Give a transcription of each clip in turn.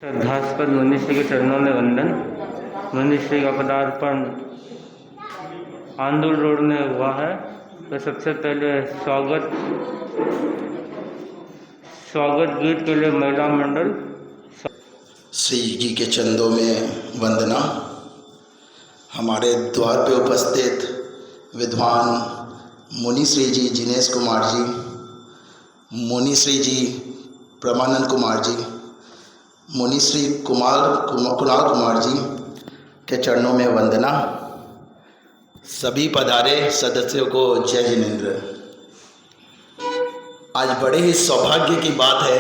श्रद्धास्पद मुनिश्री के चरणों में वंदन। मुनिश्री का पदार्पण आंदुल रोड में हुआ है। तो सबसे पहले स्वागत गीत के लिए महिला मंडल। श्री जी के चंदों में वंदना। हमारे द्वार पे उपस्थित विद्वान मुनिश्री जी जिनेश कुमार जी, मुनिश्री जी परमानंद कुमार जी, मुनिश्री कुणाल कुमार जी के चरणों में वंदना। सभी पधारे सदस्यों को जय जिनेंद्र। आज बड़े ही सौभाग्य की बात है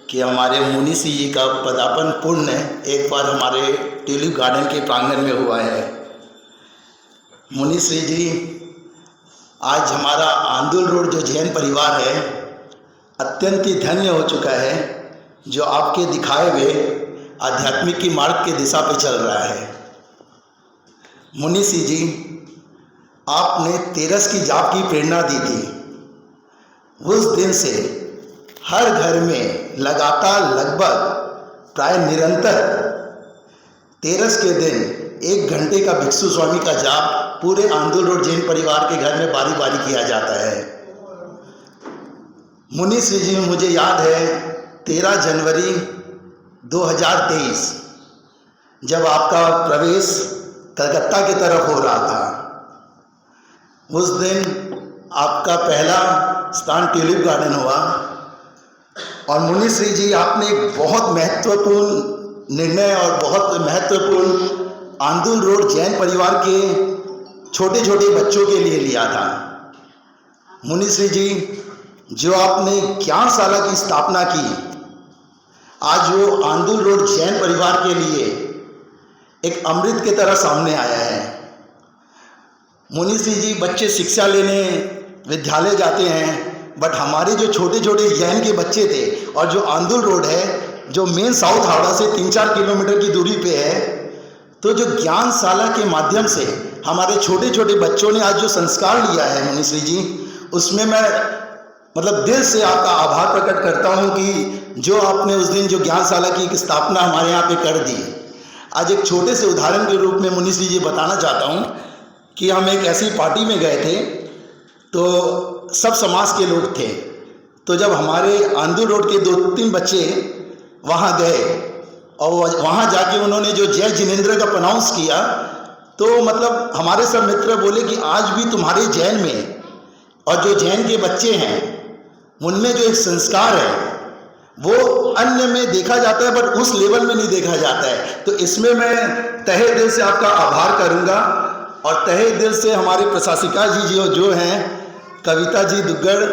कि हमारे मुनिश्री जी का पदार्पण पुण्य एक बार हमारे ट्यूलिप गार्डन के प्रांगण में हुआ है। मुनिश्री जी, आज हमारा आंदुल रोड जो जैन परिवार है अत्यंत ही धन्य हो चुका है, जो आपके दिखाए हुए आध्यात्मिक की मार्ग के दिशा पे चल रहा है। मुनिश्री जी, आपने तेरस की जाप की प्रेरणा दी थी। उस दिन से हर घर में लगातार लगभग प्राय निरंतर तेरस के दिन 1 घंटे का भिक्षु स्वामी का जाप पूरे आंदुल रोड जैन परिवार के घर में बारी बारी किया जाता है। मुनिश्री जी, मुझे याद है 13 जनवरी 2023 जब आपका प्रवेश कलकत्ता की तरफ हो रहा था, उस दिन आपका पहला स्थान ट्यूलिप गार्डन हुआ। और मुनिश्री जी, आपने एक बहुत महत्वपूर्ण निर्णय और बहुत महत्वपूर्ण आंदुल रोड जैन परिवार के छोटे छोटे बच्चों के लिए लिया था। मुनिश्री जी, जो आपने ज्ञानशाला की स्थापना की, आज वो आंदुल रोड जैन परिवार के लिए एक अमृत की तरह सामने आया है। मुनिश्री जी, बच्चे शिक्षा लेने विद्यालय जाते हैं, बट हमारे जो छोटे छोटे जैन के बच्चे थे और जो आंदुल रोड है जो मेन साउथ हावड़ा से 3-4 किलोमीटर की दूरी पे है, तो जो ज्ञानशाला के माध्यम से हमारे छोटे छोटे बच्चों ने आज जो संस्कार लिया है मुनिश्री जी, उसमें मैं दिल से आपका आभार प्रकट करता हूं कि जो आपने उस दिन जो ज्ञानशाला की एक स्थापना हमारे यहाँ पे कर दी। आज एक छोटे से उदाहरण के रूप में मुनिश्री जी बताना चाहता हूं कि हम एक ऐसी पार्टी में गए थे, तो सब समाज के लोग थे। तो जब हमारे आंदुल रोड के 2-3 बच्चे वहाँ गए और वहाँ जाके उन्होंने जो जय जिनेंद्र का प्रनाउंस किया, तो हमारे सब मित्र बोले कि आज भी तुम्हारे जैन में और जो जैन के बच्चे हैं उनमें जो एक संस्कार है वो अन्य में देखा जाता है, बट उस लेवल में नहीं देखा जाता है। तो इसमें मैं तहे दिल से आपका आभार करूँगा। और तहे दिल से हमारे प्रशासिका जी जो हैं कविता जी दुग्गड़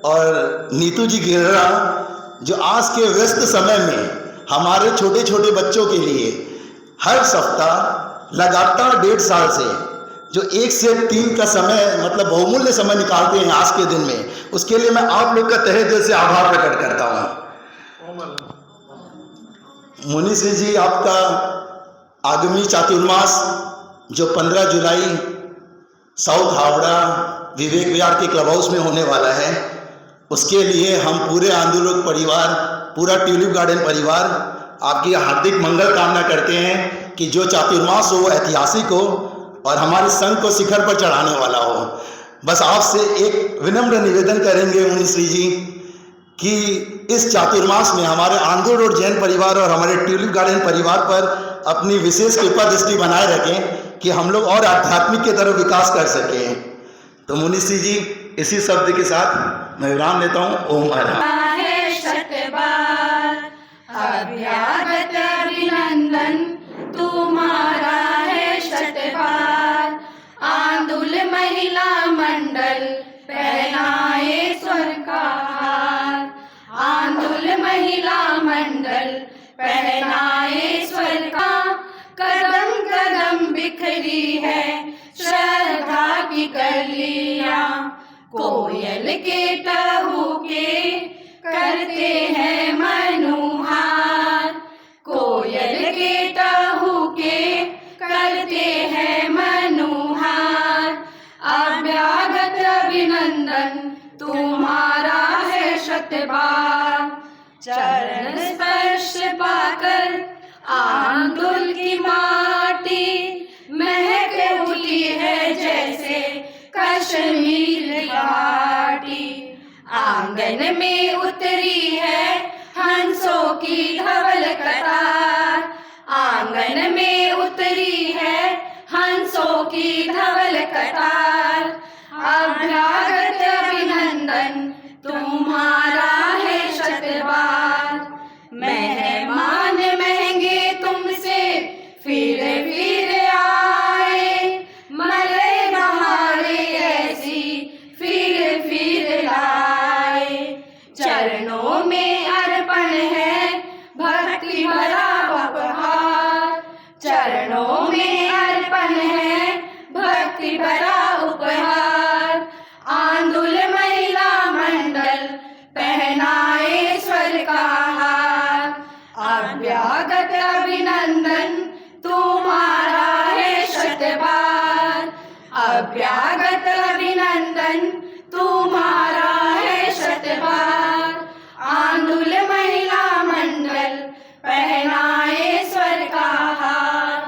और नीतू जी गिररा, जो आज के व्यस्त समय में हमारे छोटे छोटे बच्चों के लिए हर सप्ताह लगातार 1.5 साल से जो 1 से 3 का समय बहुमूल्य समय निकालते हैं आज के दिन में, उसके लिए मैं आप लोग का तहे दिल से आभार प्रकट करता हूँ। मुनिश्री जी, आपका आगामी चातुर्मास जो 15 जुलाई साउथ हावड़ा विवेक विहार के क्लब हाउस में होने वाला है, उसके लिए हम पूरे आंदुल रोड परिवार, पूरा ट्यूलिप गार्डन परिवार आपकी हार्दिक मंगल कामना करते हैं कि जो चातुर्मास हो वो ऐतिहासिक हो और हमारे संघ को शिखर पर चढ़ाने वाला हो। बस आपसे एक विनम्र निवेदन करेंगे मुनिश्री जी कि इस चातुर्मास में हमारे आंदुल रोड जैन परिवार और हमारे ट्यूलिप गार्डन परिवार पर अपनी विशेष कृपा दृष्टि बनाए रखें कि हम लोग और आध्यात्मिक की तरफ विकास कर सकें। तो मुनिश्री जी, इसी शब्द के साथ मैं विराम लेता हूँ। ओम हर अभ्यागत अभिनंदन तुम्हारा है शतबार। आंदुल महिला मंडल पहनाए स्वर का हार। आंदुल महिला मंडल पहनाए स्वर का। कदम कदम बिखरी है श्रद्धा की कलियां। कोयल के टहूके करते हैं मनोहार। कोयल के टहूके करते हैं मनोहार। अभ्यागत अभिनंदन तुम्हारा है शतबार। चरण स्पर्श पाकर माटी महक उठी है जैसे कश्मीर घाटी। आंगन में उतरी है हंसों की धवल कतार, आंगन में उतरी है हंसों की धवल कतार। अभ्यागत अभिनंदन तुम्हारा है शतबार, मेहमान महंगे तुमसे फिर आए, मरे बहारे ऐसी फिर लाए। चरणों में अर्पण है भक्ति भरा उपहार, चरणों में अर्पण है भक्ति भरा उपहार। आंदुल महिला मंडल पहनाए स्वर का हार, अभ्यागत अभिनंदन तुम्हारा है शतबार, अभ्यागत अभिनंदन तुम्हारा है शतबार। आंदुल महिला मंडल पहनाए स्वर का हार,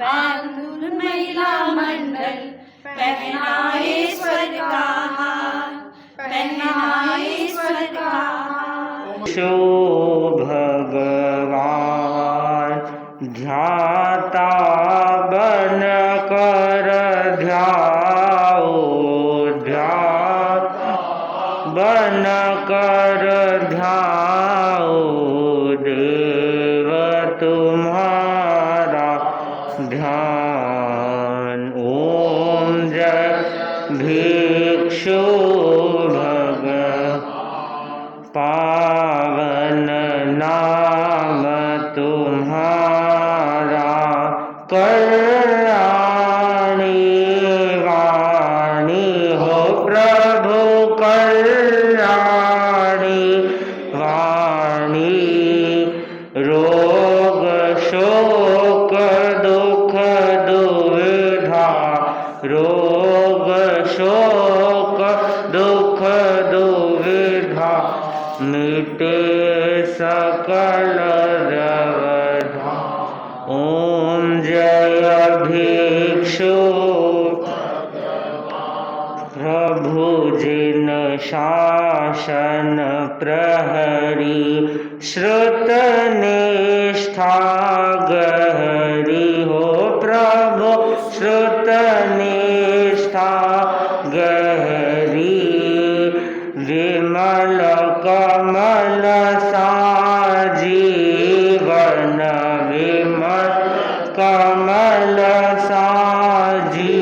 आंदुल महिला मंडल पहनाए स्वर का हार, पहनाए स्वर का हार। शो भगवान ध्याता बन कर ध्याओ, ध्याता बन कर ध्याओ, देव तुम्हारा ध्यान। ओम जय भिक्षु पावन नाम तुम्हारा, कल्याणी वाणी हो प्रभु, कल्याणी वाणी। रोग शोक दुख दुविधा, रोग शोक दुख दुविधा, मिटे सकल व्यवधा। ओम जय भिक्षु प्रभु जिन शासन प्रहरी, श्रुत निष्ठा गहरी हो प्रभु, श्रुत निष्ठा गहरी। विमल कमल साजीवन, विमल कमल साजीवन,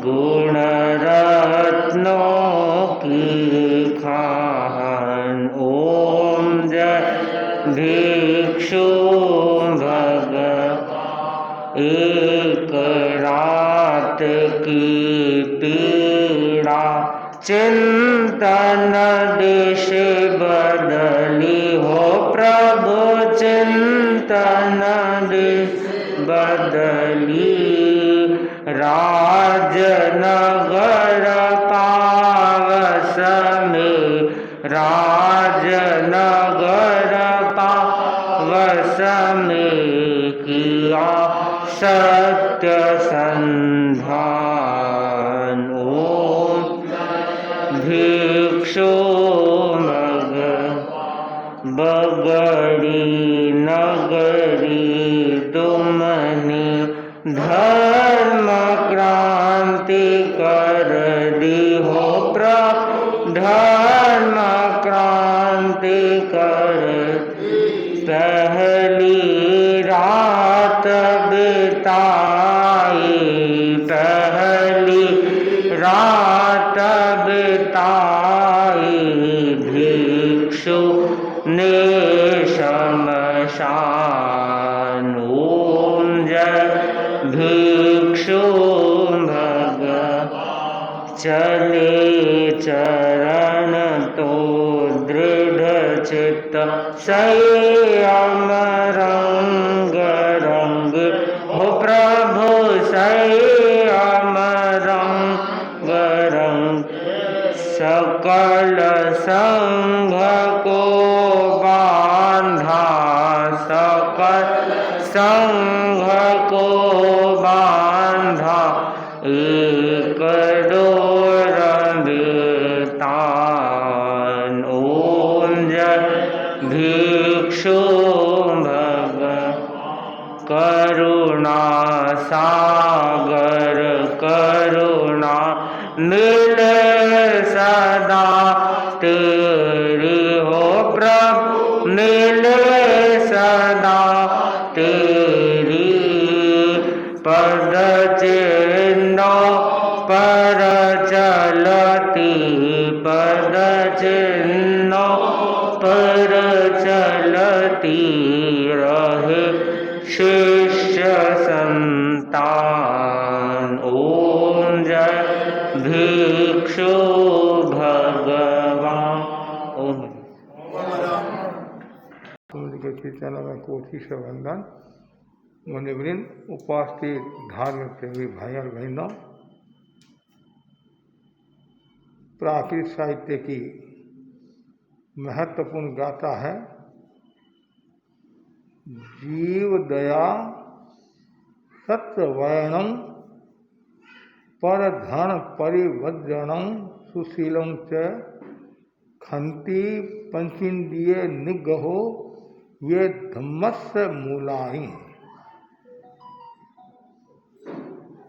गुण रत्नों की खान। ओम जय भिक्षु एक रात की पीड़ा, चिंतन दिश बदली हो प्रभु, चिंतन दिश बदली। राजनगर पावस में, राजनगर पावस में किया सत्य संधान। ओम भिक्षु बगड़ी नगरी दुमनी, धर्म क्रांति कर दी हो प्रभु, धर्म क्रांति कर। पहली रात बिताई, पहली रात बिताई, भिक्षु ने शमशान। ओम जय भिक्षु चले चरण तो दृढ़ चित्त, संयम रंग रंग हो प्रभु, संयम रंग रंग। सकल संघ को बांधा, सकल संघ को बांधा एक डोरंद तान। ओम जय भिक्षु भग करुणा सागर करुणा निलय सदा तेरी हो प्रभु निलय सदा तेरी। पद चिन्ह पर चलती पद चिन्ह पर चलती रहे शिष्य संतान। ओम जय भिक्षु भगवान। ओम के कीर्तन में कोटि से वंदन। मुनिवृंद, उपस्थित धार्मिक प्रेमी भाई और बहनों, प्राकृत साहित्य की महत्वपूर्ण गाथा है जीव दया सत्यवयणम पर धन परिवज्रणम सुशीलम च खंति पंचीन्द्रिय निग्रहो ये धम्मस्य मूलानि।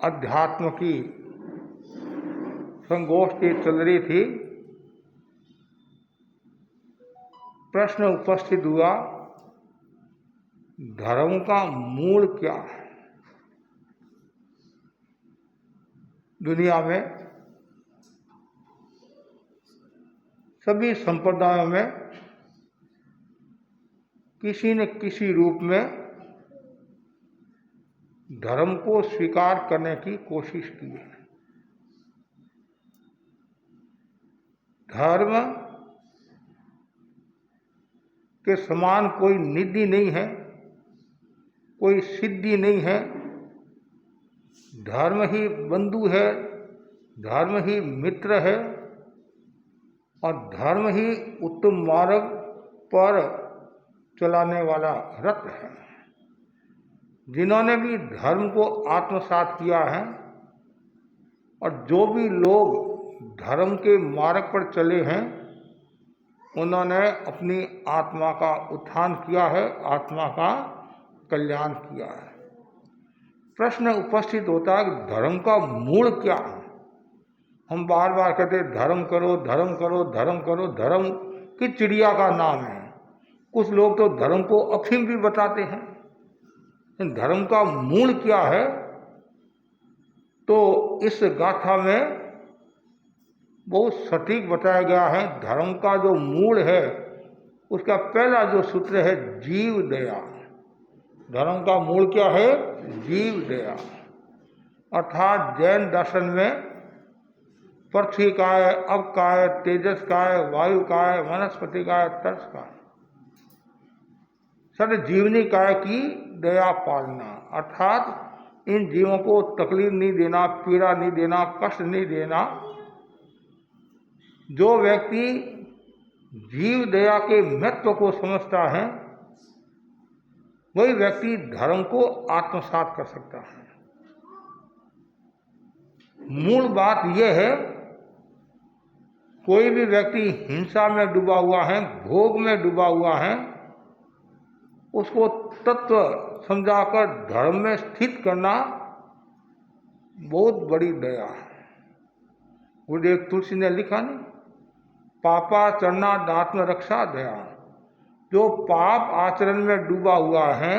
अध्यात्म की संगोष्ठी चल रही थी। प्रश्न उपस्थित हुआ, धर्म का मूल क्या है? दुनिया में सभी संप्रदायों में किसी न किसी रूप में धर्म को स्वीकार करने की कोशिश की है। धर्म के समान कोई निधि नहीं है, कोई सिद्धि नहीं है। धर्म ही बंधु है, धर्म ही मित्र है और धर्म ही उत्तम मार्ग पर चलाने वाला रथ है। जिन्होंने भी धर्म को आत्मसात किया है और जो भी लोग धर्म के मार्ग पर चले हैं, उन्होंने अपनी आत्मा का उत्थान किया है, आत्मा का कल्याण किया है। प्रश्न उपस्थित होता है कि धर्म का मूल क्या है? हम बार बार कहते हैं धर्म करो, धर्म करो, धर्म करो। धर्म की चिड़िया का नाम है। कुछ लोग तो धर्म को अफीम भी बताते हैं। धर्म का मूल क्या है? तो इस गाथा में बहुत सटीक बताया गया है। धर्म का जो मूल है, उसका पहला जो सूत्र है जीव दया। धर्म का मूल क्या है? जीव दया। अर्थात जैन दर्शन में पृथ्वी का है, अब का है, तेजस का है, वायु का है, वनस्पति का है, तर्स का है, सद जीवनी काय की दया पालना। अर्थात इन जीवों को तकलीफ नहीं देना, पीड़ा नहीं देना, कष्ट नहीं देना। जो व्यक्ति जीव दया के महत्व को समझता है, वही व्यक्ति धर्म को आत्मसात कर सकता है। मूल बात यह है, कोई भी व्यक्ति हिंसा में डूबा हुआ है, भोग में डूबा हुआ है, उसको तत्व समझाकर धर्म में स्थित करना बहुत बड़ी दया है। गुरुदेव तुलसी ने लिखा नहीं, पापाचरणा दात्म रक्षा दया। जो पाप आचरण में डूबा हुआ है,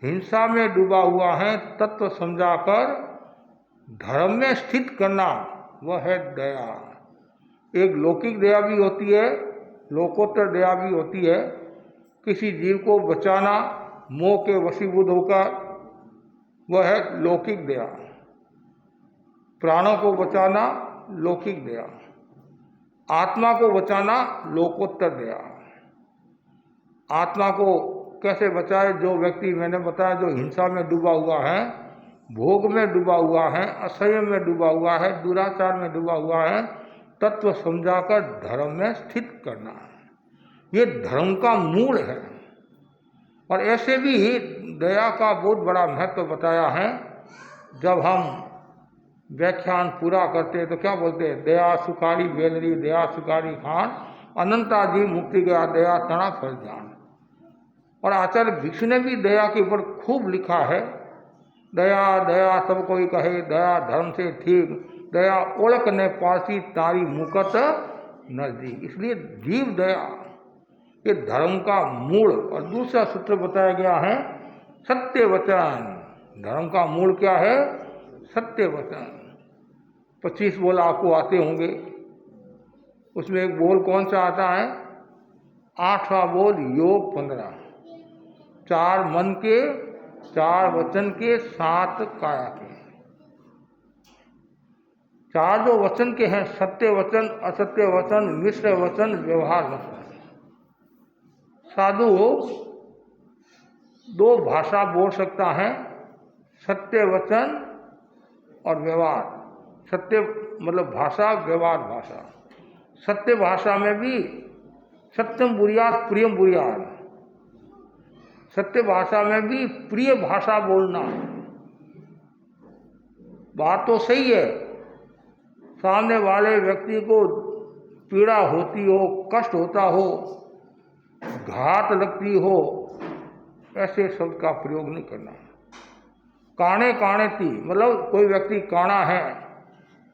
हिंसा में डूबा हुआ है, तत्व समझाकर धर्म में स्थित करना, वह है दया। एक लौकिक दया भी होती है, लोकोत्तर दया भी होती है। किसी जीव को बचाना मोह के वशीभूत होकर, वह है लौकिक दया। प्राणों को बचाना लौकिक दया, आत्मा को बचाना लोकोत्तर दया। आत्मा को कैसे बचाए? जो व्यक्ति मैंने बताया जो हिंसा में डूबा हुआ है, भोग में डूबा हुआ है, असंयम में डूबा हुआ है, दुराचार में डूबा हुआ है, तत्व समझाकर धर्म में स्थित करना है। ये धर्म का मूल है। और ऐसे भी दया का बहुत बड़ा महत्व बताया है। जब हम व्याख्यान पूरा करते हैं तो क्या बोलते हैं? दया सुखारी बेलरी, दया सुखारी खान, अनंता जी मुक्ति गया, दया तना फल जान। और आचार्य भिक्षु ने भी दया के ऊपर खूब लिखा है। दया दया सब कोई कहे, दया धर्म से ठीक, दया ओळख ने पासी तारी मुकत नजदीक। इसलिए जीव दया ये धर्म का मूल। और दूसरा सूत्र बताया गया है सत्य वचन। धर्म का मूल क्या है? सत्य वचन। 25 बोल आपको आते होंगे, उसमें एक बोल कौन सा आता है? 8वां बोल योग 15, 4 मन के, 4 वचन के, 7 काया के। 4 जो वचन के हैं, सत्य वचन, असत्य वचन, मिश्र वचन, व्यवहार वचन। साधु 2 भाषा बोल सकता है, सत्य वचन और व्यवहार। सत्य मतलब भाषा, व्यवहार भाषा। सत्य भाषा में भी सत्यम बुरियाद प्रियम बुरियाद। सत्य भाषा में भी प्रिय भाषा बोलना। बात तो सही है, सामने वाले व्यक्ति को पीड़ा होती हो, कष्ट होता हो, घात लगती हो, ऐसे शब्द का प्रयोग नहीं करना। काणे काणे थी मतलब कोई व्यक्ति काणा है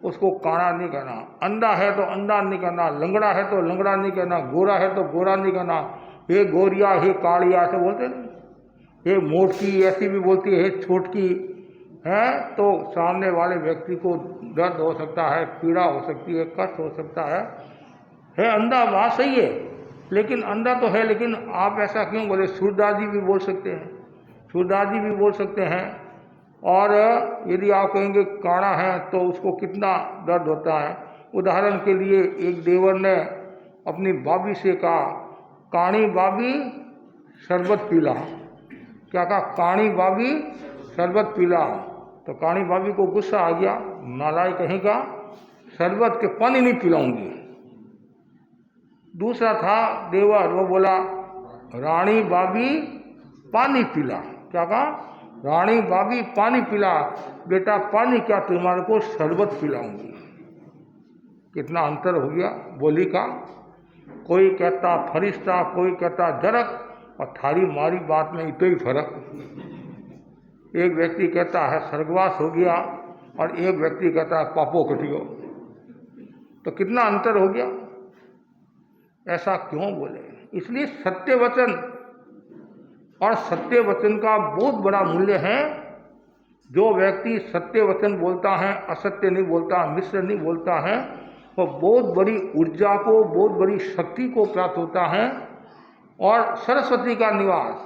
उसको काणा नहीं कहना, अंधा है तो अंधा नहीं कहना, लंगड़ा है तो लंगड़ा नहीं कहना, गोरा है तो गोरा नहीं कहना। हे गोरिया, हे कालिया ऐसे बोलते नहीं। हे मोटकी ऐसी भी बोलती है, हे छोटकी है। तो सामने वाले व्यक्ति को दर्द हो सकता है, पीड़ा हो सकती है, कष्ट हो सकता है। अंधा बात सही है, लेकिन अंधा तो है, लेकिन आप ऐसा क्यों बोले? सूरदास जी भी बोल सकते हैं, सूरदास जी भी बोल सकते हैं। और यदि आप कहेंगे काणा है तो उसको कितना दर्द होता है। उदाहरण के लिए एक देवर ने अपनी भाभी से कहा, काणी भाभी शरबत पीला। क्या कहा? काणी भाभी शरबत पीला। तो काणी भाभी को गुस्सा आ गया, नालायक कहेगा, शरबत के पानी नहीं पिलाऊंगी। दूसरा था देवर, वो बोला रानी भाभी पानी पिला। क्या कहा? रानी भाभी पानी पिला। बेटा पानी क्या, तुम्हारे को शरबत पिलाऊंगी। कितना अंतर हो गया बोली का। कोई कहता फरिश्ता, कोई कहता जरक, और थारी मारी बात में इतना ही फर्क। एक व्यक्ति कहता है स्वर्गवास हो गया और एक व्यक्ति कहता है पापो कटियो। तो कितना अंतर हो गया। ऐसा क्यों बोले? इसलिए सत्य वचन, और सत्य वचन का बहुत बड़ा मूल्य है। जो व्यक्ति सत्य वचन बोलता है, असत्य नहीं बोलता, मिश्र नहीं बोलता है, वो बहुत बड़ी ऊर्जा को, बहुत बड़ी शक्ति को प्राप्त होता है और सरस्वती का निवास।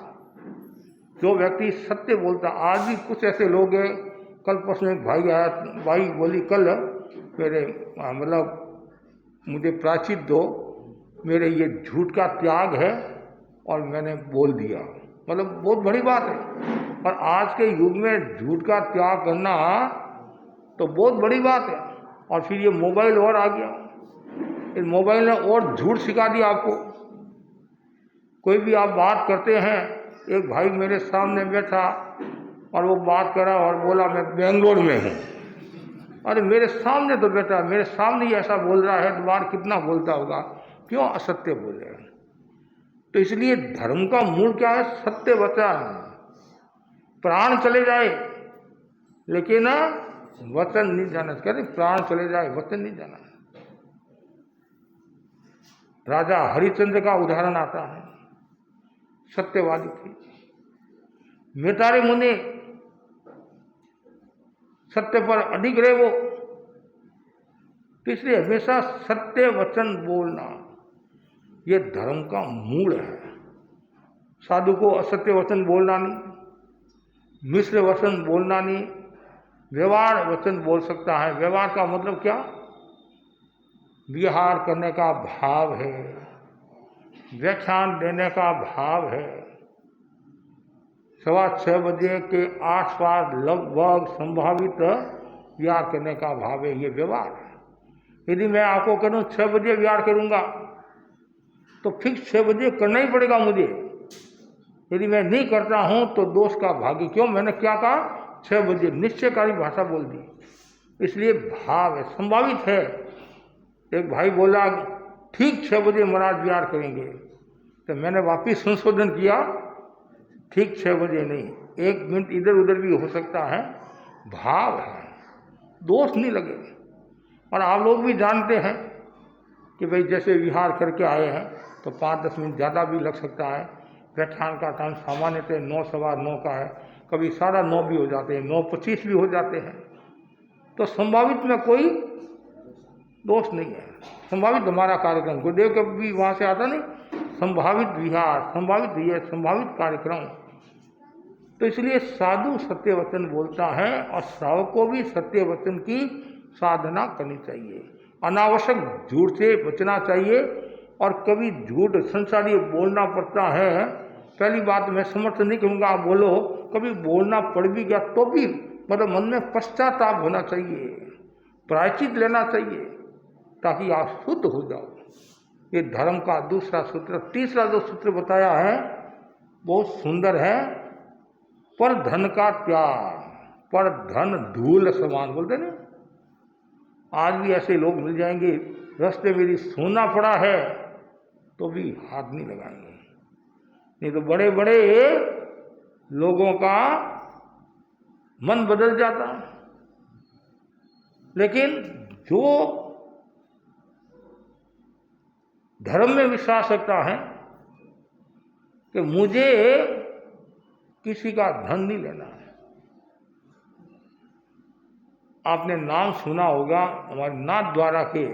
जो व्यक्ति सत्य बोलता, आज भी कुछ ऐसे लोग हैं। कल परसों एक भाई आया, भाई बोली कल मेरे मतलब मुझे प्रायश्चित दो, मेरे ये झूठ का त्याग है और मैंने बोल दिया। मतलब बहुत बड़ी बात है। और आज के युग में झूठ का त्याग करना तो बहुत बड़ी बात है। और फिर ये मोबाइल और आ गया, इस मोबाइल ने और झूठ सिखा दिया आपको। कोई भी आप बात करते हैं, एक भाई मेरे सामने बैठा और वो बात करा और बोला मैं बेंगलोर में हूँ। अरे मेरे सामने तो बैठा, मेरे सामने ही ऐसा बोल रहा है तो बाहर कितना बोलता होगा। क्यों असत्य बोले? तो इसलिए धर्म का मूल क्या है? सत्य वचन। प्राण चले जाए लेकिन वचन नहीं जाना। कहते प्राण चले जाए वचन नहीं जाना। राजा हरिश्चंद्र का उदाहरण आता है, सत्यवादी थे, मेतारे मुने, सत्य पर अडिग रहे वो। इसलिए हमेशा सत्य वचन बोलना ये धर्म का मूल है। साधु को असत्य वचन बोलना नहीं, मिश्र वचन बोलना नहीं, व्यवहार वचन बोल सकता है। व्यवहार का मतलब क्या? विहार करने का भाव है, व्याख्यान देने का भाव है। 6:15 बजे के आसपास लगभग संभावित विहार करने का भाव है, ये व्यवहार है। यदि मैं आपको कहूँ 6 बजे विहार करूँगा तो फिक्स 6 बजे करना ही पड़ेगा मुझे। यदि मैं नहीं करता हूँ तो दोष का भागी। क्यों? मैंने क्या कहा? 6 बजे निश्चयकारी भाषा बोल दी। इसलिए भाव है, संभावित है। एक भाई बोला ठीक 6 बजे महाराज विहार करेंगे, तो मैंने वापिस संशोधन किया, ठीक 6 बजे नहीं, 1 मिनट इधर उधर भी हो सकता है। भाव है, दोष नहीं लगे। और आप लोग भी जानते हैं कि भाई जैसे विहार करके आए हैं तो 5-10 मिनट ज़्यादा भी लग सकता है। व्याख्यान का टाइम सामान्यतः 9, सवा 9 का है, कभी 9:30 भी हो जाते हैं, 9:25 भी हो जाते हैं। तो संभावित में कोई दोष नहीं है। संभावित हमारा कार्यक्रम, गुरुदेव का भी वहाँ से आता नहीं, संभावित विहार, संभावित ये संभावित कार्यक्रम। तो इसलिए साधु सत्य वचन बोलता है और श्रावक को भी सत्य वचन की साधना करनी चाहिए। अनावश्यक झूठ से बचना चाहिए। और कभी झूठ संसारी बोलना पड़ता है, पहली बात मैं समर्थन नहीं करूँगा, आप बोलो, कभी बोलना पड़ भी गया तो भी मतलब मन में पश्चाताप होना चाहिए, प्रायश्चित लेना चाहिए, ताकि आप शुद्ध हो जाओ। ये धर्म का दूसरा सूत्र। तीसरा जो सूत्र बताया है बहुत सुंदर है, पर धन का त्याग। पर धन धूल समान बोलते ना, आज भी ऐसे लोग मिल जाएंगे, रास्ते में यदि सोना पड़ा है तो भी हाथ नहीं लगाएंगे। नहीं तो बड़े बड़े लोगों का मन बदल जाता। लेकिन जो धर्म में विश्वास रखता है कि मुझे किसी का धन नहीं लेना है। आपने नाम सुना होगा, हमारे नाथ द्वारा के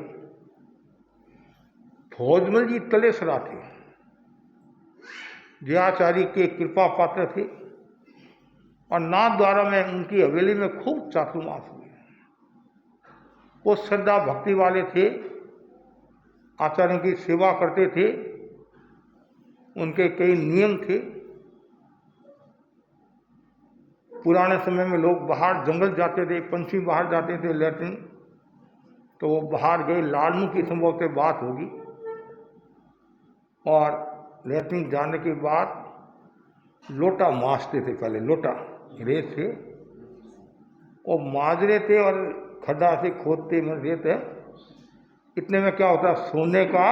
फौजमल जी तलेसरा थे, जयाचार्य के कृपा पात्र थे, और नाथ द्वारा में उनकी हवेली में खूब चातुर्मास हुए। वो श्रद्धा भक्ति वाले थे, आचार्यों की सेवा करते थे, उनके कई नियम थे। पुराने समय में लोग बाहर जंगल जाते थे, पंछी बाहर जाते थे लैट्रिन, तो वो बाहर गए, लालमुख की संभवतः बात होगी, और लैट्रिन जाने के बाद लोटा मांजते थे। पहले लोटा रेत से और मांज रहे थे, और खड्डा से खोदते में रेत है, इतने में क्या होता, सोने का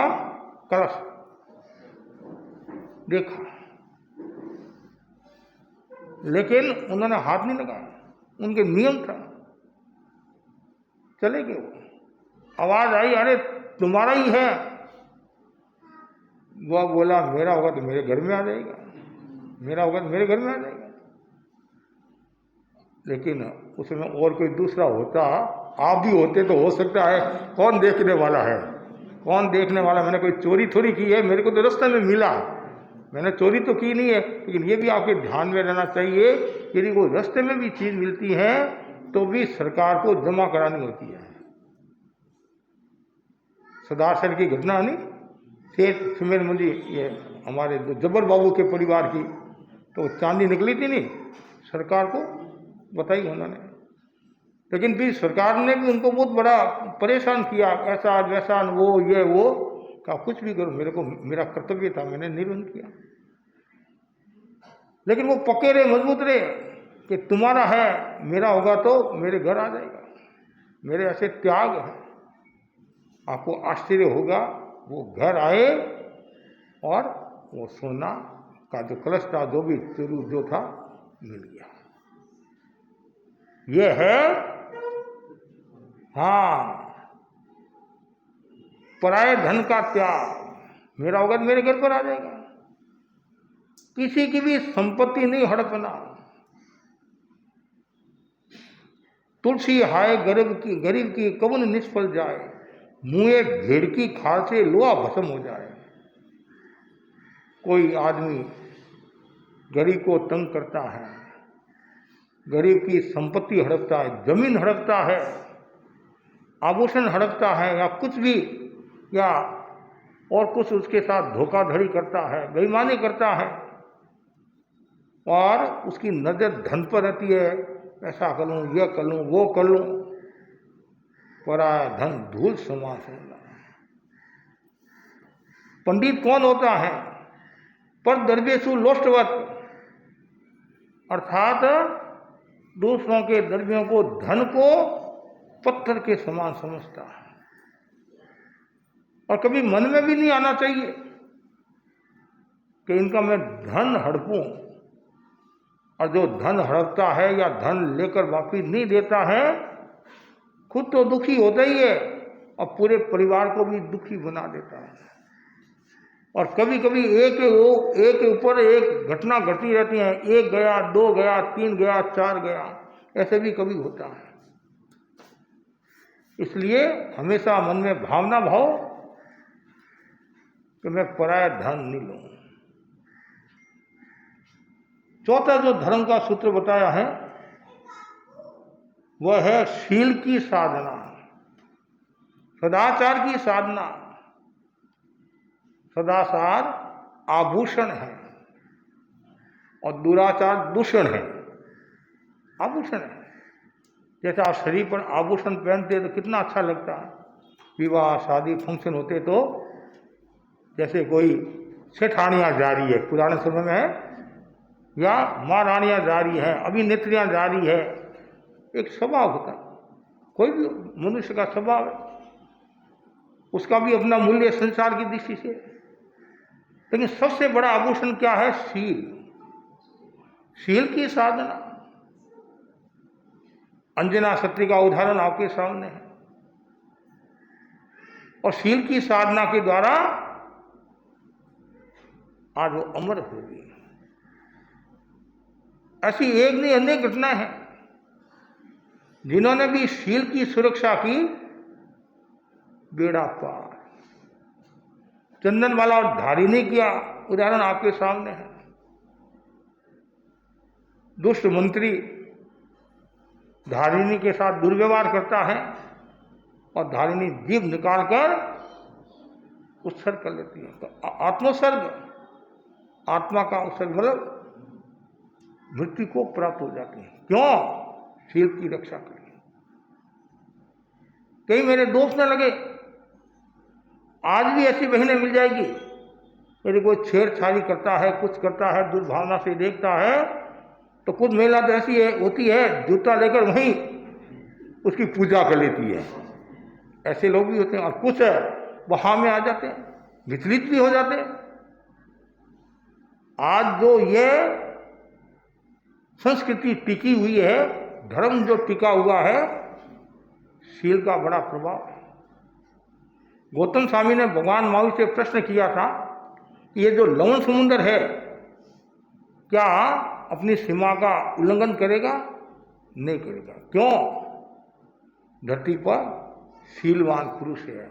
कलश देखा। लेकिन उन्होंने हाथ नहीं लगाया, उनके नियम था, चले गए। वो आवाज आई, अरे तुम्हारा ही है। वह बोला मेरा होगा तो मेरे घर में आ जाएगा, मेरा होगा तो मेरे घर में आ जाएगा। लेकिन उसमें और कोई दूसरा होता, आप भी होते तो हो सकता है, कौन देखने वाला है, कौन देखने वाला। मैंने कोई चोरी थोड़ी की है, मेरे को तो रास्ते में मिला, मैंने चोरी तो की नहीं है। लेकिन ये भी आपके ध्यान में रहना चाहिए, यदि कोई रास्ते में भी चीज़ मिलती है तो भी सरकार को जमा करानी होती है। सदासर की घटना नहीं, सेठ सुमेर मंदी, ये हमारे जब्बर बाबू के परिवार की, तो चांदी निकली थी नहीं, सरकार को बताई उन्होंने। लेकिन फिर सरकार ने भी उनको बहुत बड़ा परेशान किया, ऐसा वैसा, वो ये वो, कहा कुछ भी करो, मेरे को मेरा कर्तव्य था, मैंने निर्वहन किया। लेकिन वो पक्के रहे, मजबूत रहे कि तुम्हारा है, मेरा होगा तो मेरे घर आ जाएगा। मेरे ऐसे त्याग है, आपको आश्चर्य होगा, वो घर आए और वो सोना का जो कलश था, जो भी जो था, मिल गया। ये है हाँ पराये धन का त्याग। मेरा होगा तो मेरे घर पर आ जाएगा। किसी की भी संपत्ति नहीं हड़पना। तुलसी हाय गरीब की कवन निष्फल जाए, मुँहे भेड़ की खाल से लोहा भस्म हो जाए। कोई आदमी गरीब को तंग करता है, गरीब की संपत्ति हड़पता है, जमीन हड़पता है, आभूषण हड़पता है, या कुछ भी, या और कुछ उसके साथ धोखाधड़ी करता है, बेईमानी करता है, और उसकी नज़र धन पर रहती है, ऐसा कर लूँ, यह कर लूँ, वो कर लूँ। पराया धन धूल समान होना। पंडित कौन होता है? पर दरवेशु लोष्टवत, अर्थात दूसरों के द्रव्यों को, धन को पत्थर के समान समझता है। और कभी मन में भी नहीं आना चाहिए कि इनका मैं धन हड़पूं। और जो धन हड़पता है या धन लेकर वापिस नहीं देता है, खुद तो दुखी होता ही है और पूरे परिवार को भी दुखी बना देता है। और कभी कभी एक के ऊपर एक घटना घटती रहती है, एक गया, दो गया, तीन गया, चार गया, ऐसे भी कभी होता है। इसलिए हमेशा मन में भावना भाव कि मैं पराया धन नहीं लूं। चौथा जो धर्म का सूत्र बताया है वह है शील की साधना, सदाचार की साधना। सदाचार आभूषण है और दुराचार दूषण है। आभूषण है, जैसे आप शरीर पर आभूषण पहनते तो कितना अच्छा लगता है। विवाह, शादी, फंक्शन होते तो जैसे कोई सेठानियाँ जा रही है, पुराने समय में है, या महारानियाँ जा रही है, अभिनेत्रियाँ जा रही है, एक स्वभाव होता है। कोई भी मनुष्य का स्वभाव है, उसका भी अपना मूल्य संसार की दृष्टि से। लेकिन सबसे बड़ा आभूषण क्या है? शील। शील की साधना। अंजना सत्री का उदाहरण आपके सामने है। और शील की साधना के द्वारा आज वो अमर होगी। ऐसी एक नहीं अनेक घटनाएं हैं जिन्होंने भी शील की सुरक्षा की, बेड़ा पार। चंदनवाला और धारिणी किया उदाहरण आपके सामने है। दुष्ट मंत्री धारिणी के साथ दुर्व्यवहार करता है और धारिणी जीभ निकालकर उत्सर्ग कर लेती है। तो आत्मोत्सर्ग, आत्मा का उत्सर्ग मतलब मृत्यु को प्राप्त हो जाती है। क्यों? शील की रक्षा के लिए। कहीं मेरे दोस्त न लगे, आज भी ऐसी बहनें मिल जाएगी, यदि कोई छेड़छाड़ी करता है, कुछ करता है, दुर्भावना से देखता है, तो कुछ महिला तो ऐसी होती है, जूता लेकर वहीं उसकी पूजा कर लेती है। ऐसे लोग भी होते हैं। और कुछ बहा में आ जाते हैं, विचलित भी हो जाते हैं। आज जो ये संस्कृति टिकी हुई है, धर्म जो टिका हुआ है, शील का बड़ा प्रभाव है। गौतम स्वामी ने भगवान महावीर से प्रश्न किया था कि ये जो लवण समुद्र है क्या अपनी सीमा का उल्लंघन करेगा? नहीं करेगा। क्यों? धरती पर शीलवान पुरुष है,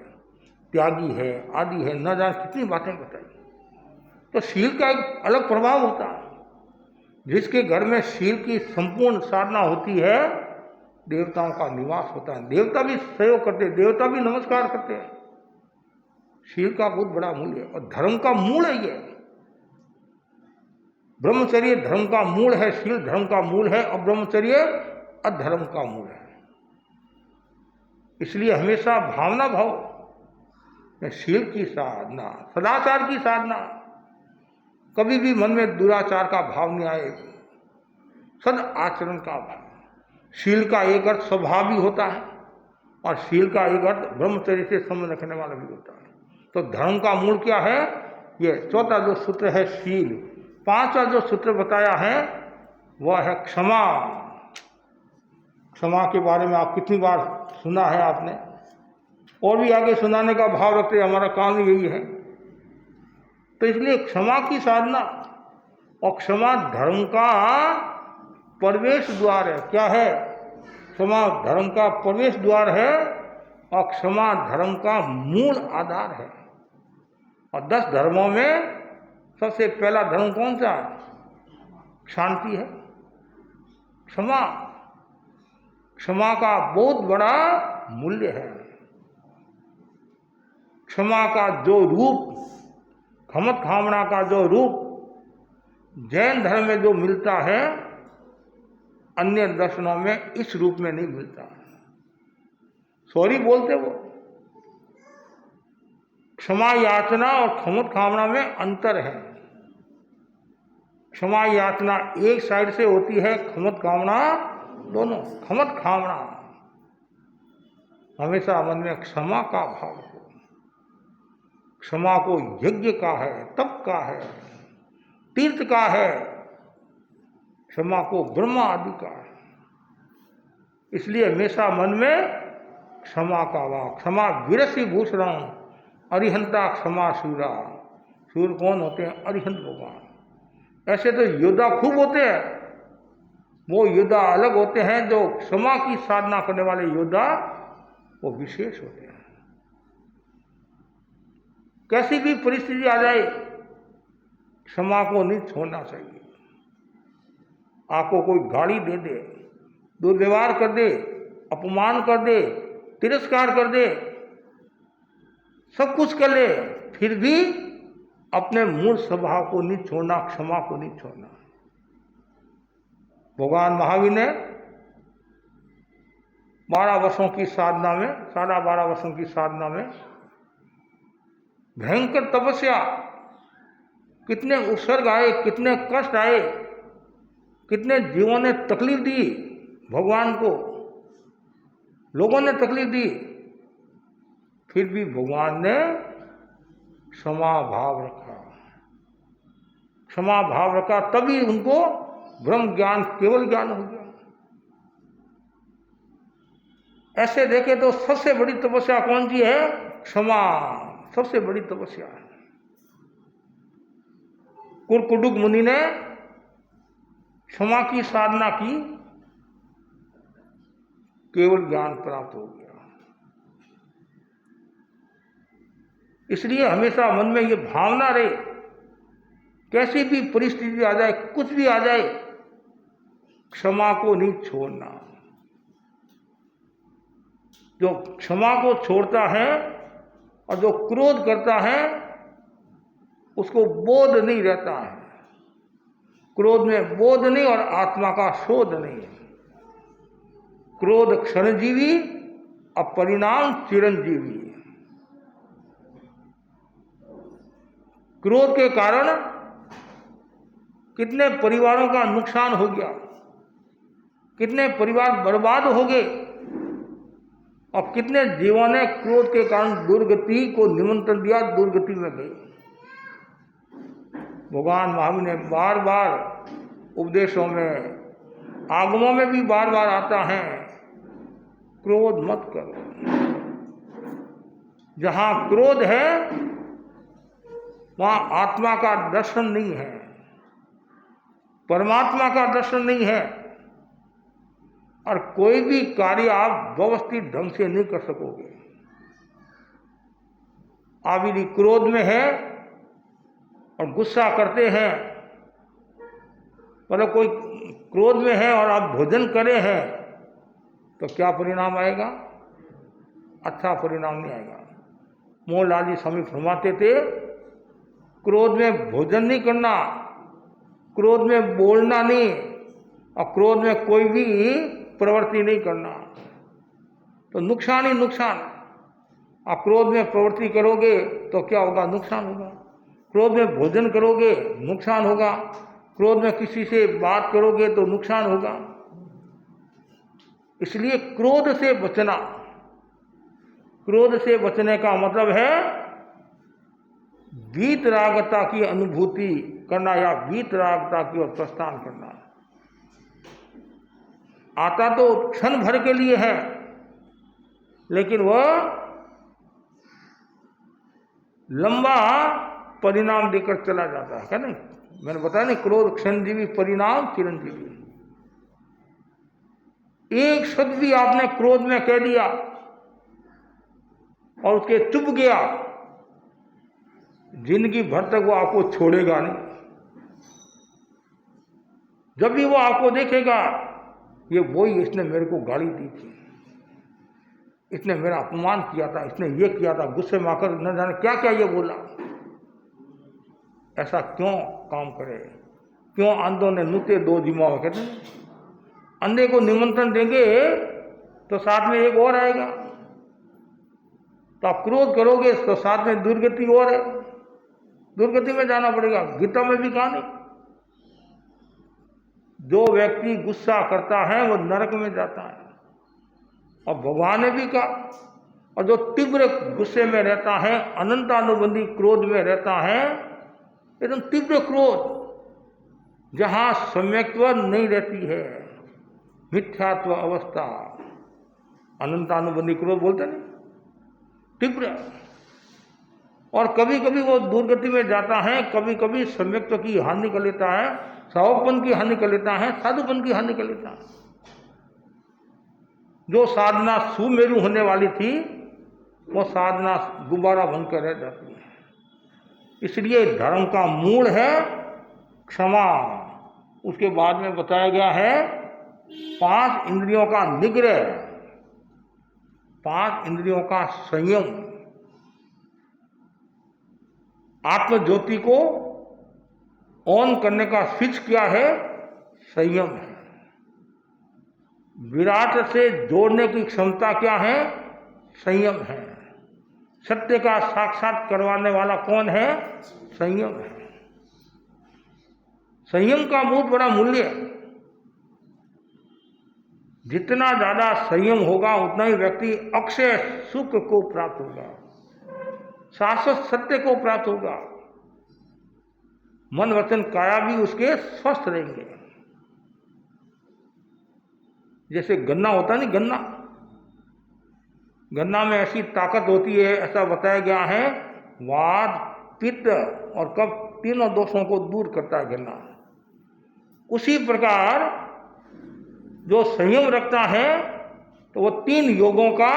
त्यागी है, आदि है, न जाने कितनी बातें बताई। तो शील का एक अलग प्रभाव होता है। जिसके घर में शील की संपूर्ण साधना होती है, देवताओं का निवास होता है। देवता भी सहयोग करते हैं, देवता भी नमस्कार करते हैं। शील का बहुत बड़ा मूल्य है और धर्म का मूल है। ये ब्रह्मचर्य धर्म का मूल है, शील धर्म का मूल है और ब्रह्मचर्य अधर्म का मूल है। इसलिए हमेशा भावना भाव, शील की साधना, सदाचार की साधना, कभी भी मन में दुराचार का भाव नहीं आए, सद आचरण का भाव। शील का एक अर्थ स्वभाव भी होता है और शील का एक अर्थ ब्रह्मचर्य से संबंध रखने वाला भी होता है। तो धर्म का मूल क्या है? ये चौथा जो सूत्र है शील। पांचवा जो सूत्र बताया है वह है क्षमा। क्षमा के बारे में आप कितनी बार सुना है आपने, और भी आगे सुनाने का भाव रखते हैं, हमारा काम यही है। तो इसलिए क्षमा की साधना, और क्षमा धर्म का प्रवेश द्वार है। क्या है? क्षमा धर्म का प्रवेश द्वार है और क्षमा धर्म का मूल आधार है। और 10 धर्मों में सबसे पहला धर्म कौन सा है? शांति है। क्षमा, क्षमा का बहुत बड़ा मूल्य है। क्षमा का जो रूप, खमत खामना का जो रूप जैन धर्म में जो मिलता है, अन्य दर्शनों में इस रूप में नहीं मिलता। सॉरी बोलते वो। क्षमा याचना और खमत खामना में अंतर है। क्षमा याचना एक साइड से होती है, खमत कामना दोनों। खमत खामना, हमेशा मन में क्षमा का भाव हो। क्षमा को यज्ञ का है, तप का है, तीर्थ का है, क्षमा को ब्रह्मा आदि का है। इसलिए हमेशा मन में क्षमा का भाव। क्षमा वीरसी भूषणम अरिहंता क्षमा शूरा। शूर कौन होते हैं? अरिहंत भगवान। ऐसे तो योद्धा खूब होते हैं, वो योद्धा अलग होते हैं। जो क्षमा की साधना करने वाले योद्धा वो विशेष होते हैं। कैसी भी परिस्थिति आ जाए, क्षमा को नहीं छोड़ना चाहिए। आपको कोई गाली दे दे, दुर्व्यवहार कर दे, अपमान कर दे, तिरस्कार कर दे, सब कुछ कर ले, फिर भी अपने मूल स्वभाव को नहीं छोड़ना, क्षमा को नहीं छोड़ना। भगवान महावीर ने 12 वर्षों की साधना में, 12.5 वर्षों की साधना में भयंकर तपस्या, कितने उपसर्ग आए, कितने कष्ट आए, कितने जीवों ने तकलीफ दी भगवान को, लोगों ने तकलीफ दी, फिर भी भगवान ने क्षमा भाव रखा। क्षमा भाव रखा, तभी उनको ब्रह्म ज्ञान, केवल ज्ञान हो गया। ऐसे देखे तो सबसे बड़ी तपस्या कौन सी है? क्षमा, सबसे बड़ी तपस्या है। कुरकुटुक मुनि ने क्षमा की साधना की, केवल ज्ञान प्राप्त हो गया। इसलिए हमेशा मन में ये भावना रहे, कैसी भी परिस्थिति आ जाए, कुछ भी आ जाए, क्षमा को नहीं छोड़ना। जो क्षमा को छोड़ता है और जो क्रोध करता है, उसको बोध नहीं रहता है। क्रोध में बोध नहीं और आत्मा का शोध नहीं है। क्रोध क्षणजीवी और परिणाम चिरंजीवी। क्रोध के कारण कितने परिवारों का नुकसान हो गया, कितने परिवार बर्बाद हो गए, और कितने जीवों ने क्रोध के कारण दुर्गति को निमंत्रण दिया, दुर्गति में गए। भगवान महावीर ने बार बार उपदेशों में, आगमों में भी बार बार आता है, क्रोध मत करो। जहां क्रोध है वहां आत्मा का दर्शन नहीं है, परमात्मा का दर्शन नहीं है, और कोई भी कार्य आप व्यवस्थित ढंग से नहीं कर सकोगे। आप यदि क्रोध में है और गुस्सा करते हैं, मतलब कोई क्रोध में है और आप भोजन करे हैं, तो क्या परिणाम आएगा? अच्छा परिणाम नहीं आएगा। मोहनलाल जी स्वामी फरमाते थे, क्रोध में भोजन नहीं करना, क्रोध में बोलना नहीं, और क्रोध में कोई भी प्रवृत्ति नहीं करना, तो नुकसान ही नुकसान। आप क्रोध में प्रवृत्ति करोगे तो क्या होगा? नुकसान होगा। क्रोध में भोजन करोगे, नुकसान होगा। क्रोध में किसी से बात करोगे तो नुकसान होगा। इसलिए क्रोध से बचना, क्रोध से बचने का मतलब है वीतरागता की अनुभूति करना, या वीतरागता की ओर प्रस्थान करना। आता तो क्षण भर के लिए है, लेकिन वह लंबा परिणाम देकर चला जाता है, क्या नहीं? मैंने बताया नहीं, क्रोध क्षणजीवी, परिणाम चिरंजीवी। एक शब्द भी आपने क्रोध में कह दिया और उसके चुप गया, जिंदगी भर तक वो आपको छोड़ेगा नहीं। जब भी वो आपको देखेगा, ये वही, इसने मेरे को गाली दी थी, इसने मेरा अपमान किया था, इसने ये किया था, गुस्से में आकर न जाने क्या क्या ये बोला। ऐसा क्यों काम करे? क्यों अंधों ने नुते दो जिम्मा? कहते हैं, अंधे को निमंत्रण देंगे तो साथ में एक और आएगा। तो आप क्रोध करोगे तो साथ में दुर्गति और है, दुर्गति में जाना पड़ेगा। गीता में भी कहा नहीं, जो व्यक्ति गुस्सा करता है वो नरक में जाता है। और भगवान ने भी कहा, और जो तीव्र गुस्से में रहता है, अनंतानुबंधी क्रोध में रहता है, एकदम तीव्र क्रोध, जहां सम्यक्त्व नहीं रहती है, मिथ्यात्व अवस्था, अनंतानुबंधी क्रोध बोलते नहीं, तीव्र। और कभी कभी वो दुर्गति में जाता है, कभी कभी सम्यक्त्व की हानि कर लेता है, सावकपन की हानि कर लेता है, साधुपन की हानि कर लेता है। जो साधना सुमेरु होने वाली थी वो साधना गुब्बारा बनकर रह जाती है। इसलिए धर्म का मूल है क्षमा। उसके बाद में बताया गया है 5 इंद्रियों का निग्रह, 5 इंद्रियों का संयम। आत्म ज्योति को ऑन करने का स्विच क्या है? संयम है। विराट से जोड़ने की क्षमता क्या है? संयम है। सत्य का साक्षात करवाने वाला कौन है? संयम है। संयम का बहुत बड़ा मूल्य है। जितना ज्यादा संयम होगा उतना ही व्यक्ति अक्षय सुख को प्राप्त होगा, शाश्वत सत्य को प्राप्त होगा, मन वचन काया भी उसके स्वस्थ रहेंगे। जैसे गन्ना होता नहीं, गन्ना में ऐसी ताकत होती है, ऐसा बताया गया है, वात पित्त और कफ तीनों दोषों को दूर करता है गन्ना। उसी प्रकार जो संयम रखता है तो वो 3 योगों का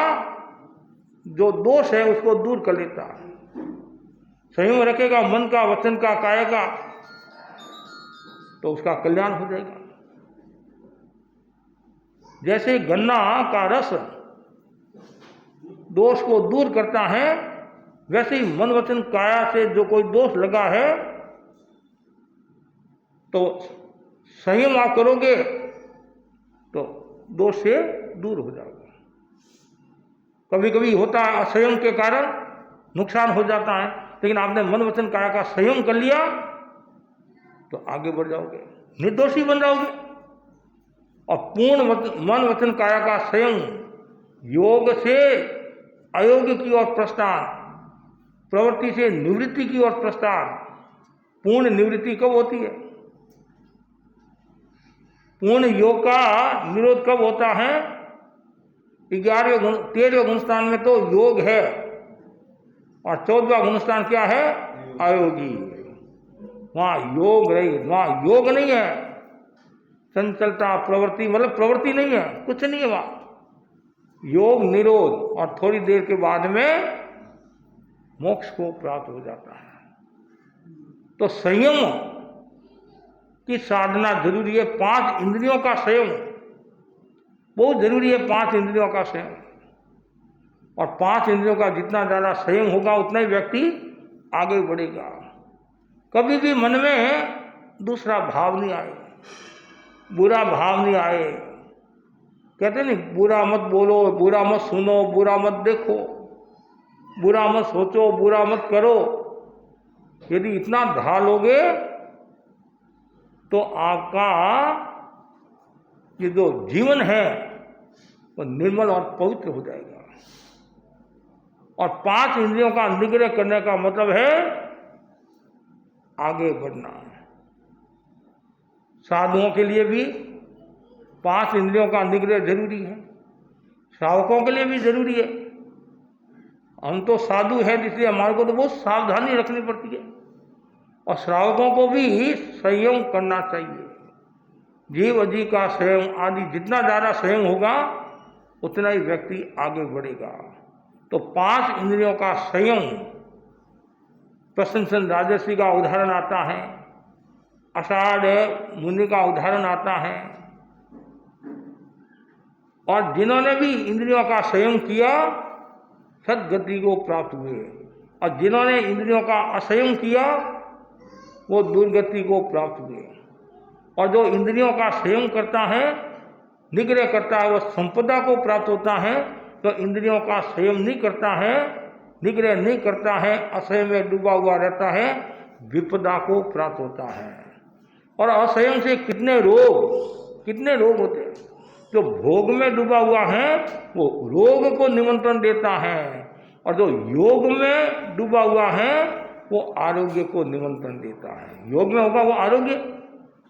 जो दोष है उसको दूर कर लेता है। संयम रखेगा मन का, वचन का, काया का, तो उसका कल्याण हो जाएगा। जैसे गन्ना का रस दोष को दूर करता है, वैसे ही मन वचन काया से जो कोई दोष लगा है तो संयम आप करोगे तो दोष से दूर हो जाएगा। कभी कभी होता है असंयम के कारण नुकसान हो जाता है, लेकिन आपने मन वचन काया का संयम कर लिया तो आगे बढ़ जाओगे, निर्दोषी बन जाओगे। और पूर्ण मन वचन काया का संयम, योग से अयोग की ओर प्रस्थान, प्रवृत्ति से निवृत्ति की ओर प्रस्थान। पूर्ण निवृत्ति कब होती है? पूर्ण योग का निरोध कब होता है? 13वें गुणस्थान में तो योग है और 14वां गुणस्थान क्या है? अयोगी। वहां योग रही, वहां योग नहीं है। चंचलता प्रवृत्ति, मतलब प्रवृत्ति नहीं है, कुछ नहीं है वहां। योग निरोध, और थोड़ी देर के बाद में मोक्ष को प्राप्त हो जाता है। तो संयम की साधना जरूरी है। 5 इंद्रियों का संयम बहुत जरूरी है। 5 इंद्रियों का संयम, और 5 इंद्रियों का जितना ज्यादा संयम होगा उतना ही व्यक्ति आगे बढ़ेगा। कभी भी मन में दूसरा भाव नहीं आए, बुरा भाव नहीं आए। कहते नहीं, बुरा मत बोलो, बुरा मत सुनो, बुरा मत देखो, बुरा मत सोचो, बुरा मत करो। यदि इतना ढालोगे तो आपका ये जो जीवन है वो निर्मल और पवित्र हो जाएगा। और 5 इंद्रियों का निग्रह करने का मतलब है आगे बढ़ना। साधुओं के लिए भी 5 इंद्रियों का निग्रह जरूरी है, श्रावकों के लिए भी जरूरी है। हम तो साधु हैं, इसलिए हमारे को तो बहुत सावधानी रखनी पड़ती है, और श्रावकों को भी संयम करना चाहिए। जीव जी का संयम आदि जितना ज़्यादा संयम होगा उतना ही व्यक्ति आगे बढ़ेगा। तो 5 इंद्रियों का संयम, प्रशंसन राजर्षि का उदाहरण आता है, आषाढ़ मुनि का उदाहरण आता है। और जिन्होंने भी इंद्रियों का संयम किया सद्गति को प्राप्त हुए, और जिन्होंने इंद्रियों का असंयम किया वो दुर्गति को प्राप्त हुए। और जो इंद्रियों का संयम करता है, निग्रह करता है, वो संपदा को प्राप्त होता है। तो इंद्रियों का संयम नहीं करता है, निग्रह नहीं करता है, असंयम में डूबा हुआ रहता है, विपदा को प्राप्त होता है। और असंयम से कितने रोग होते हैं। जो भोग में डूबा हुआ है वो रोग को निमंत्रण देता है, और जो योग में डूबा हुआ है वो आरोग्य को निमंत्रण देता है। योग में होगा वो आरोग्य।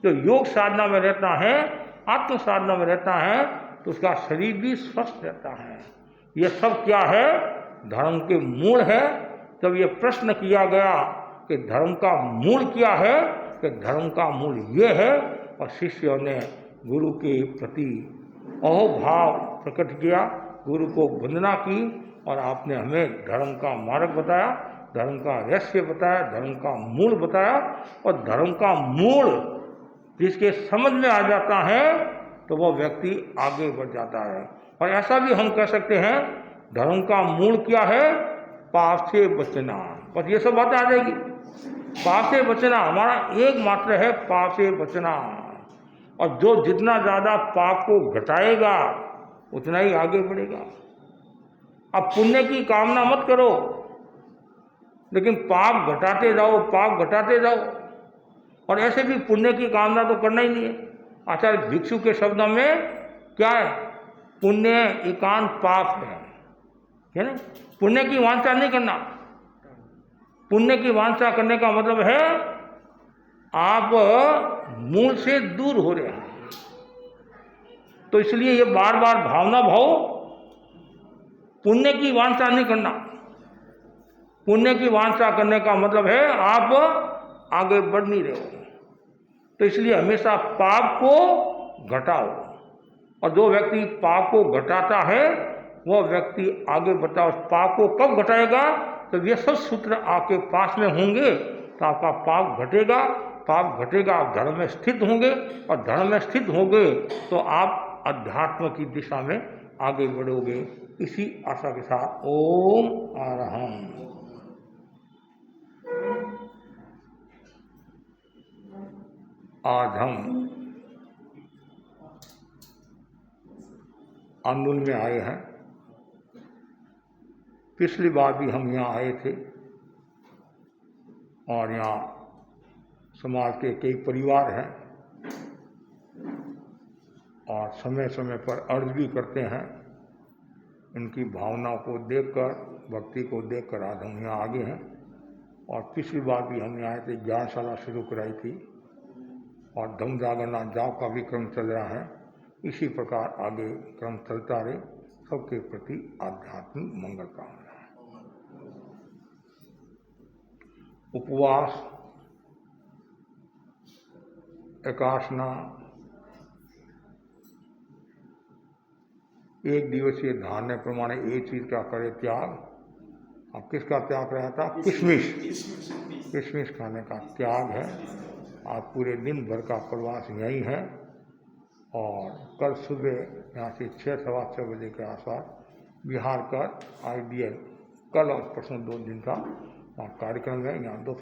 जो योग साधना में रहता है, आत्म साधना में रहता है, तो उसका शरीर भी स्वस्थ रहता है। ये सब क्या है? धर्म के मूल है। जब ये प्रश्न किया गया कि धर्म का मूल क्या है, कि धर्म का मूल ये है, और शिष्यों ने गुरु के प्रति अहोभाव प्रकट किया, गुरु को वंदना की, और आपने हमें धर्म का मार्ग बताया, धर्म का रहस्य बताया, धर्म का मूल बताया। और धर्म का मूल जिसके समझ में आ जाता है तो वह व्यक्ति आगे बढ़ जाता है। और ऐसा भी हम कह सकते हैं, धर्म का मूल क्या है? पाप से बचना। बस ये सब बातें आ जाएगी। पाप से बचना हमारा एकमात्र है, पाप से बचना। और जो जितना ज़्यादा पाप को घटाएगा उतना ही आगे बढ़ेगा। अब पुण्य की कामना मत करो, लेकिन पाप घटाते जाओ, पाप घटाते जाओ। और ऐसे भी पुण्य की कामना तो करना ही नहीं है। आचार्य भिक्षु के शब्दों में क्या है? पुण्य एकांत पाप है ना। पुण्य की वांछा नहीं करना। पुण्य की वांछा करने का मतलब है आप मूल से दूर हो रहे हैं। तो इसलिए ये बार बार भावना भाव, पुण्य की वांछा नहीं करना। पुण्य की वांछा करने का मतलब है आप आगे बढ़ नहीं रहे हो। तो इसलिए हमेशा पाप को घटाओ। और जो व्यक्ति पाप को घटाता है वह व्यक्ति आगे बढ़ता है। पाप को कब घटाएगा? तो ये सब सूत्र आपके पास में होंगे तो आपका पाप घटेगा। पाप घटेगा, आप धर्म में स्थित होंगे, और धर्म में स्थित होंगे तो आप अध्यात्म की दिशा में आगे बढ़ोगे। इसी आशा के साथ ओम अरहम। आज हम आंदोलन में आए हैं। पिछली बार भी हम यहाँ आए थे, और यहाँ समाज के कई परिवार हैं, और समय समय पर अर्ज भी करते हैं। उनकी भावनाओं को देखकर, भक्ति को देखकर आज हम यहाँ आगे हैं। और पिछली बार भी हम यहाँ आए थे, ज्ञानशाला शुरू कराई थी, और धम्म जागरणा जाप का भी क्रम चल रहा है। इसी प्रकार आगे क्रम चलता रहे। सबके प्रति आध्यात्मिक मंगल कामना। उपवास, एकासना, एक दिवसीय धान्य प्रमाणे एक चीज का करे त्याग। अब किसका त्याग रहा था? किशमिश खाने का त्याग है। आज पूरे दिन भर का प्रवास यही है, और कल सुबह यहाँ से 6 सवा 6 बजे के आसपास बिहार का आइडियल, कल और परसों 2 दिन का कार्यक्रम है। यहाँ 2